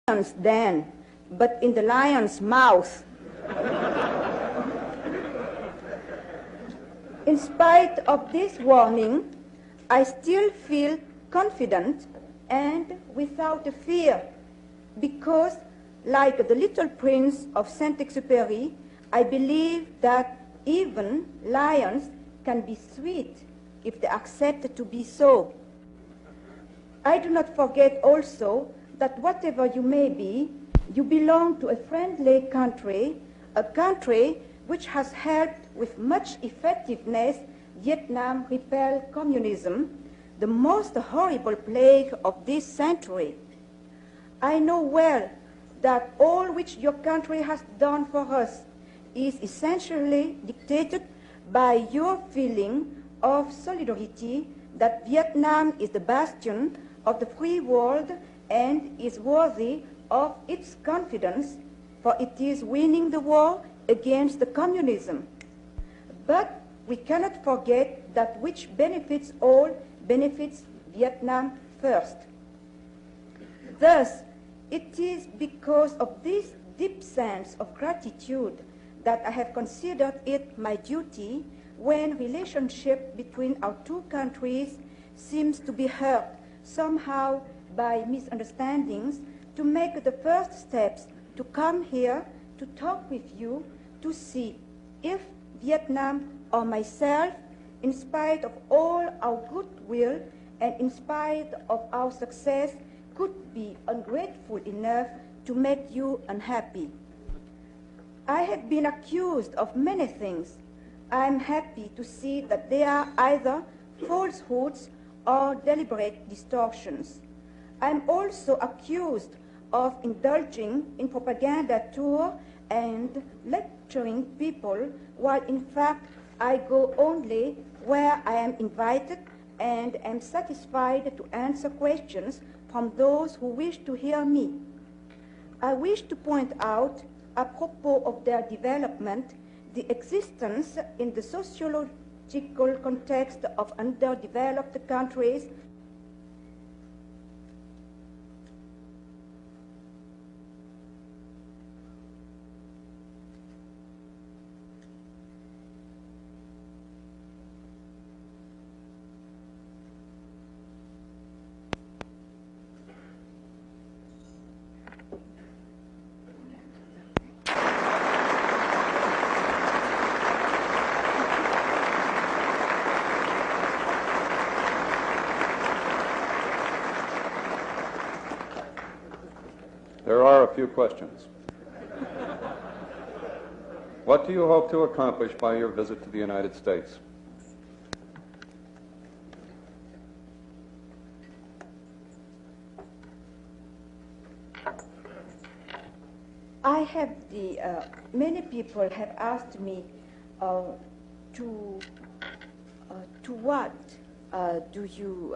lion's den, but in the lion's mouth. In spite of this warning, I still feel confident and without a fear, because, like the little prince of Saint-Exupéry, I believe that even lions can be sweet if they accept to be so. I do not forget also that whatever you may be, you belong to a friendly country, a country which has helped with much effectiveness Vietnam repel communism, the most horrible plague of this century. I know well that all which your country has done for us is essentially dictated by your feeling of solidarity that Vietnam is the bastion of the free world and is worthy of its confidence, for it is winning the war against the communism. But we cannot forget that which benefits all benefits Vietnam first. Thus, it is because of this deep sense of gratitude that I have considered it my duty, when relationship between our two countries seems to be hurt somehow by misunderstandings, to make the first steps to come here to talk with you, to see if Vietnam or myself, in spite of all our goodwill and in spite of our success, could be ungrateful enough to make you unhappy. I have been accused of many things. I am happy to see that they are either falsehoods or deliberate distortions. I am also accused of indulging in propaganda tour and lecturing people, while in fact I go only where I am invited and am satisfied to answer questions from those who wish to hear me. I wish to point out, apropos of their development, the existence in the sociological context of underdeveloped countries There are a few questions. What do you hope to accomplish by your visit to the United States? I have many people have asked me to what do you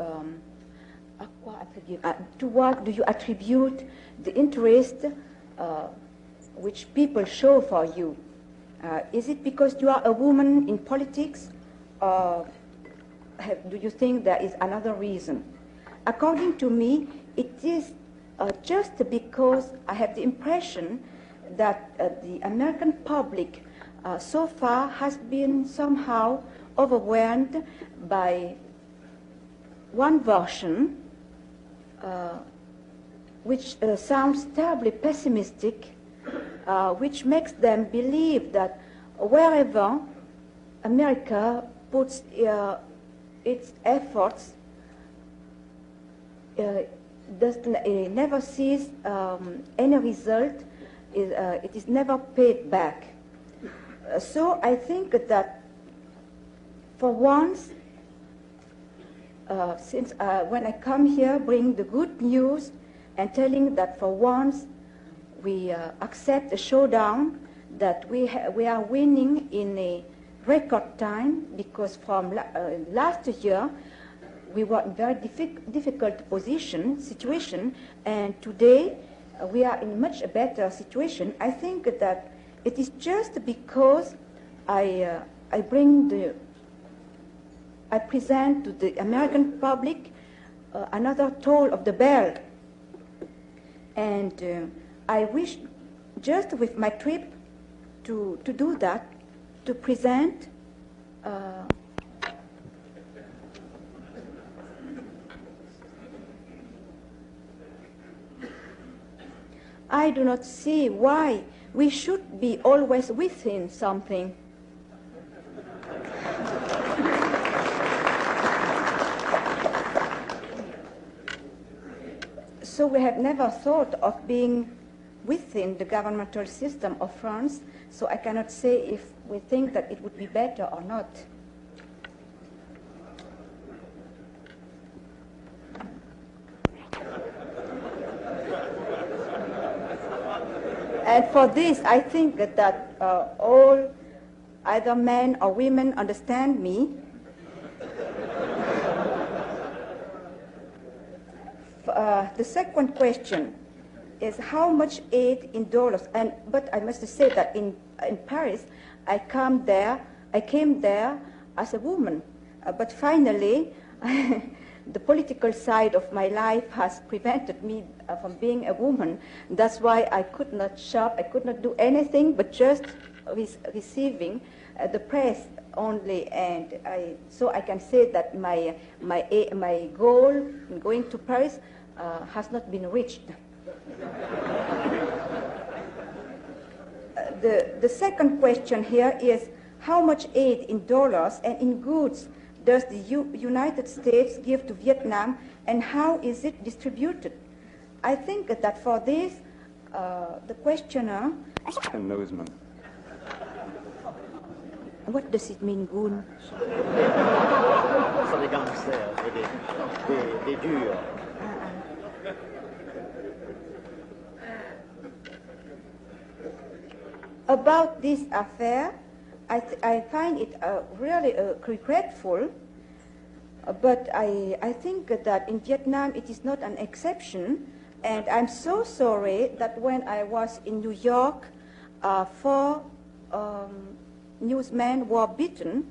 to what do you attribute the interest which people show for you? Is it because you are a woman in politics, or do you think there is another reason? According to me, it is just because I have the impression that the American public so far has been somehow overwhelmed by one version which sounds terribly pessimistic, which makes them believe that wherever America puts its efforts, it never sees any result, it is never paid back. So I think that for once, since when I come here, bring the good news and telling that for once we accept a showdown, that we are winning in a record time, because from last year we were in very difficult situation, and today we are in much better situation. I think that it is just because I present to the American public another toll of the bell. And I wish just with my trip to do that, to present I do not see why we should be always within something. So we have never thought of being within the governmental system of France, so I cannot say if we think that it would be better or not. And for this, I think that all, either men or women, understand me. The second question is how much aid in dollars. But I must say that in Paris, I came there as a woman. But finally, the political side of my life has prevented me from being a woman. That's why I could not shop, I could not do anything but just receiving the press only. And so I can say that my goal in going to Paris has not been reached. The second question here is how much aid in dollars and in goods does the United States give to Vietnam, and how is it distributed? I think that for this, the questioner... Newsman. What does it mean, goon? Som är gangster, det är djur. About this affair, I find it really regretful, but I think that in Vietnam it is not an exception, and I'm so sorry that when I was in New York, 4 newsmen were beaten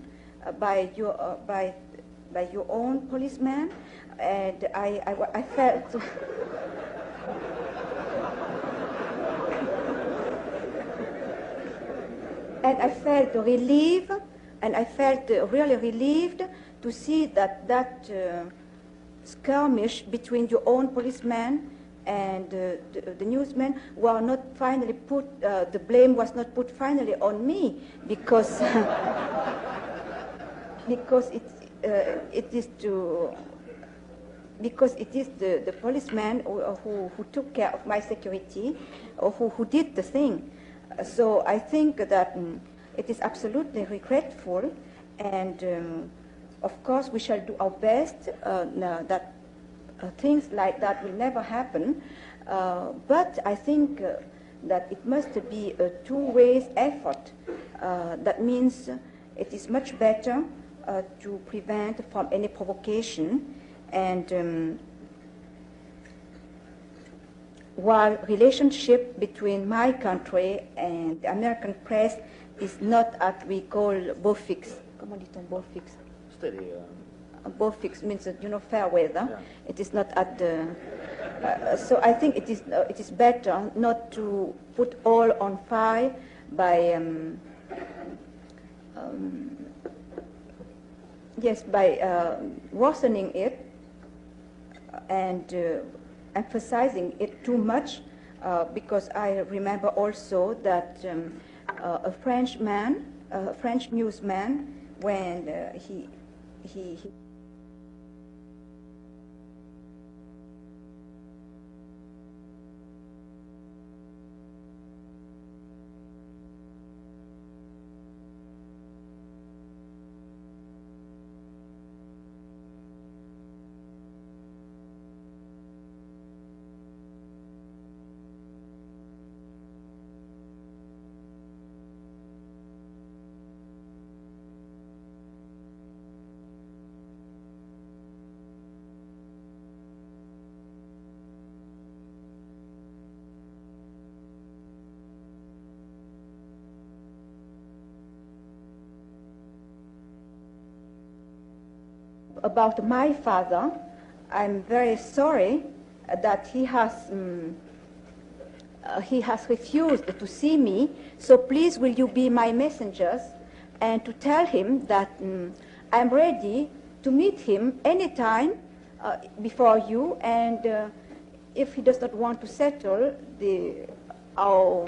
by your own policeman, and I felt... And I felt relieved, and I felt really relieved to see that skirmish between your own policeman and the newsmen were not finally put, the blame was not put finally on me, because because it is the policeman who took care of my security, or who did the thing. So I think that it is absolutely regretful, and of course we shall do our best that things like that will never happen. But I think that it must be a two-way effort. That means it is much better to prevent from any provocation, and while relationship between my country and the American press is not at we call beau fixe. Comment dit-on beau fixe? Steady. Beau fixe means fair weather. Yeah. It is not at the. So I think it is better not to put all on fire by worsening it and emphasizing it too much, because I remember also that a French newsman, when he about my father, I'm very sorry that he has he has refused to see me, so please will you be my messengers and to tell him that I'm ready to meet him anytime before you, and if he does not want to settle our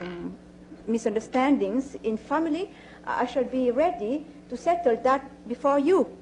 misunderstandings in family, I shall be ready to settle that before you.